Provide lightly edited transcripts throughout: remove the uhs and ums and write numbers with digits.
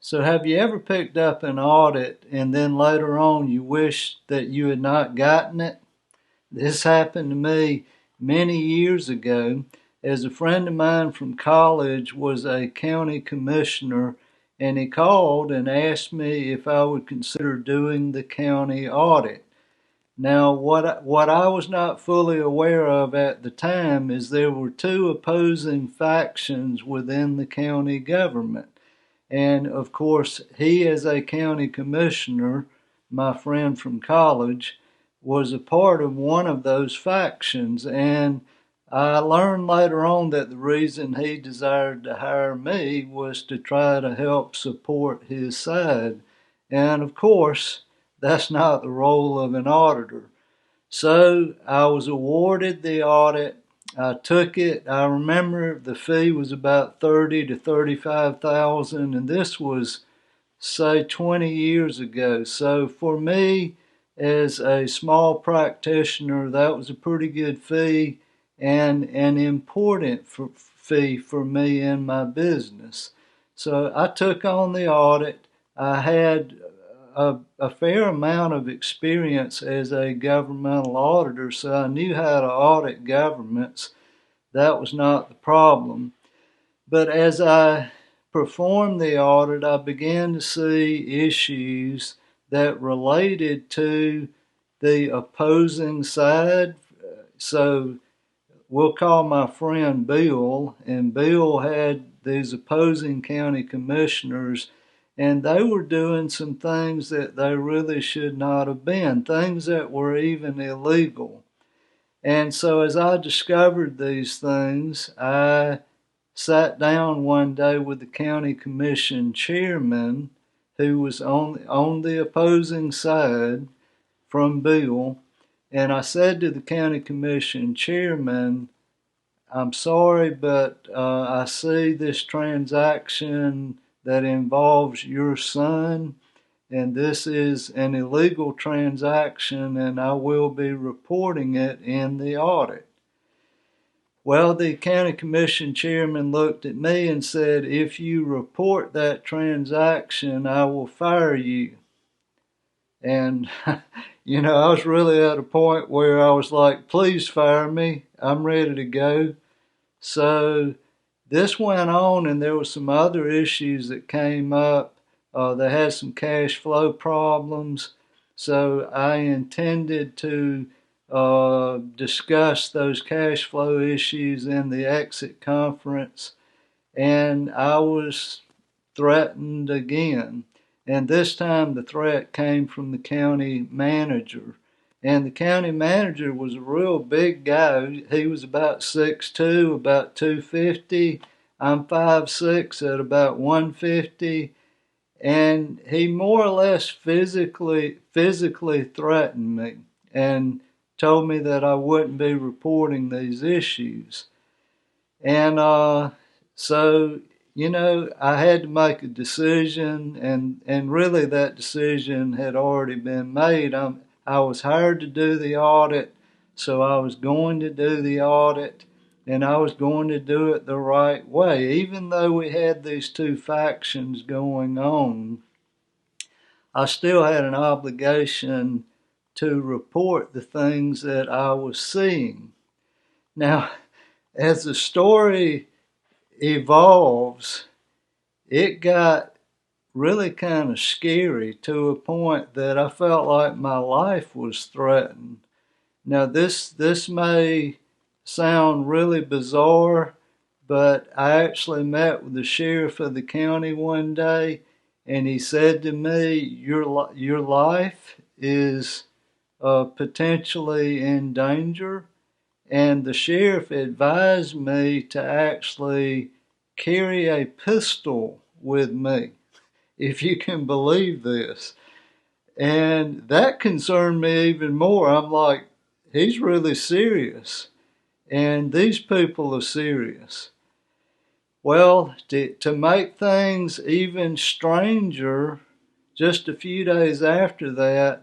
So have you ever picked up an audit and then later on you wish that you had not gotten it? This happened to me many years ago, as a friend of mine from college was a county commissioner, and he called and asked me if I would consider doing the county audit. Now, what I was not fully aware of at the time is there were two opposing factions within the county government. And of course, he, as a county commissioner, my friend from college, was a part of one of those factions. And I learned later on that the reason he desired to hire me was to try to help support his side. And of course, that's not the role of an auditor. So I was awarded the audit. I took it. I remember the fee was about 30 to 35,000, and this was, say, 20 years ago. So for me, as a small practitioner, that was a pretty good fee and an important fee for me in my business. So I took on the audit. I had a fair amount of experience as a governmental auditor, so I knew how to audit governments. That was not the problem. But as I performed the audit, I began to see issues that related to the opposing side. So we'll call my friend Bill, and Bill had these opposing county commissioners, and they were doing some things that they really should not have been, things that were even illegal. And so as I discovered these things, I sat down one day with the county commission chairman, who was on the opposing side from Bill, and I said to the county commission chairman, I'm sorry, but I see this transaction that involves your son, and this is an illegal transaction, and I will be reporting it in the audit. Well, the county commission chairman looked at me and said, if you report that transaction, I will fire you. And, I was really at a point where I was like, please fire me. I'm ready to go. So this went on, and there were some other issues that came up. They had some cash flow problems. So I intended to discuss those cash flow issues in the exit conference, and I was threatened again. And this time the threat came from the county manager. And the county manager was a real big guy. He was about 6'2", about 250. I'm 5'6", at about 150. And he more or less physically threatened me and told me that I wouldn't be reporting these issues. And so, I had to make a decision, and really that decision had already been made. I was hired to do the audit, so I was going to do the audit, and I was going to do it the right way. Even though we had these two factions going on, I still had an obligation to report the things that I was seeing. Now, as the story evolves, it got really kind of scary to a point that I felt like my life was threatened. Now, this may sound really bizarre, but I actually met with the sheriff of the county one day, and he said to me, your life is potentially in danger. And the sheriff advised me to actually carry a pistol with me, if you can believe this. And that concerned me even more. I'm like, he's really serious. And these people are serious. Well, to make things even stranger, just a few days after that,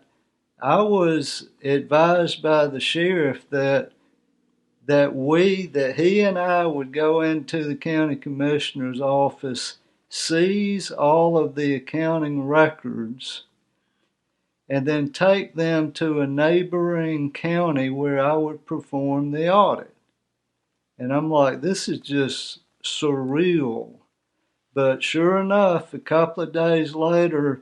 I was advised by the sheriff that he and I would go into the county commissioner's office seize all of the accounting records, and then take them to a neighboring county where I would perform the audit. And I'm like, this is just surreal. But sure enough, a couple of days later,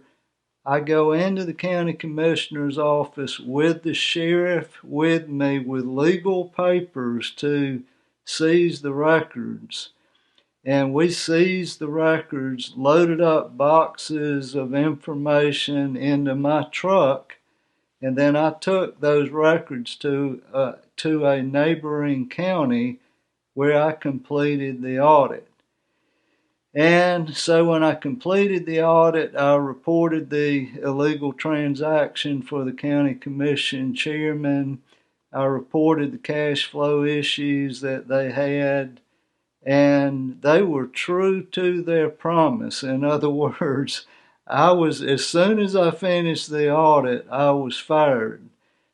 I go into the county commissioner's office with the sheriff with me with legal papers to seize the records. And we seized the records, loaded up boxes of information into my truck, and then I took those records to a neighboring county where I completed the audit. And so when I completed the audit, I reported the illegal transaction for the county commission chairman. I reported the cash flow issues that they had, and they were true to their promise. In other words, as soon as I finished the audit, I was fired.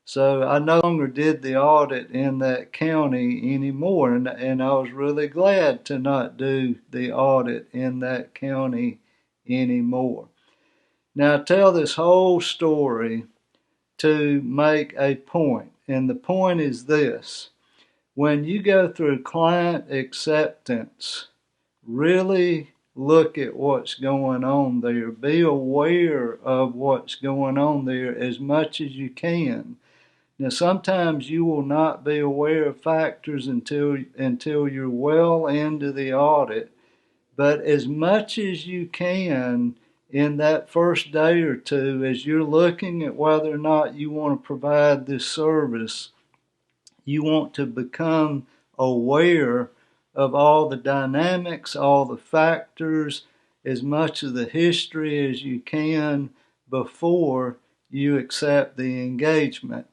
So I no longer did the audit in that county anymore, and I was really glad to not do the audit in that county anymore. Now, I tell this whole story to make a point, and the point is this. When you go through client acceptance, really look at what's going on there. Be aware of what's going on there as much as you can. Now, sometimes you will not be aware of factors until you're well into the audit, but as much as you can in that first day or two, as you're looking at whether or not you want to provide this service, you want to become aware of all the dynamics, all the factors, as much of the history as you can before you accept the engagement.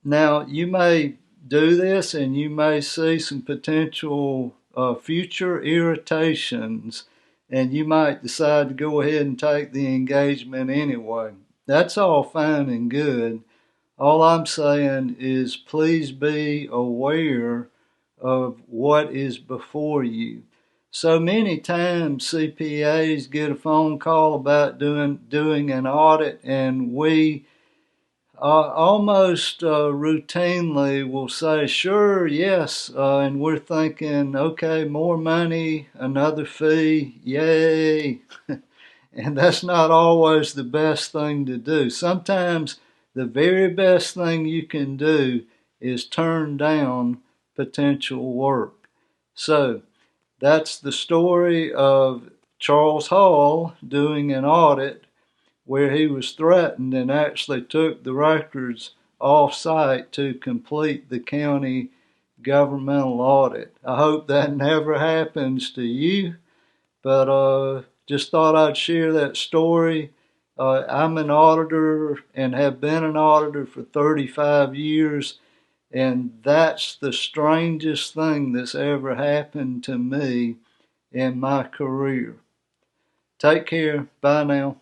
Now, you may do this and you may see some potential future irritations, and you might decide to go ahead and take the engagement anyway. That's all fine and good. All I'm saying is please be aware of what is before you. So many times CPAs get a phone call about doing an audit, and we almost routinely will say, sure, yes, and we're thinking, okay, more money, another fee, yay. And that's not always the best thing to do. Sometimes the very best thing you can do is turn down potential work. So that's the story of Charles Hall doing an audit where he was threatened and actually took the records off site to complete the county governmental audit. I hope that never happens to you, but just thought I'd share that story. I'm an auditor and have been an auditor for 35 years, and that's the strangest thing that's ever happened to me in my career. Take care. Bye now.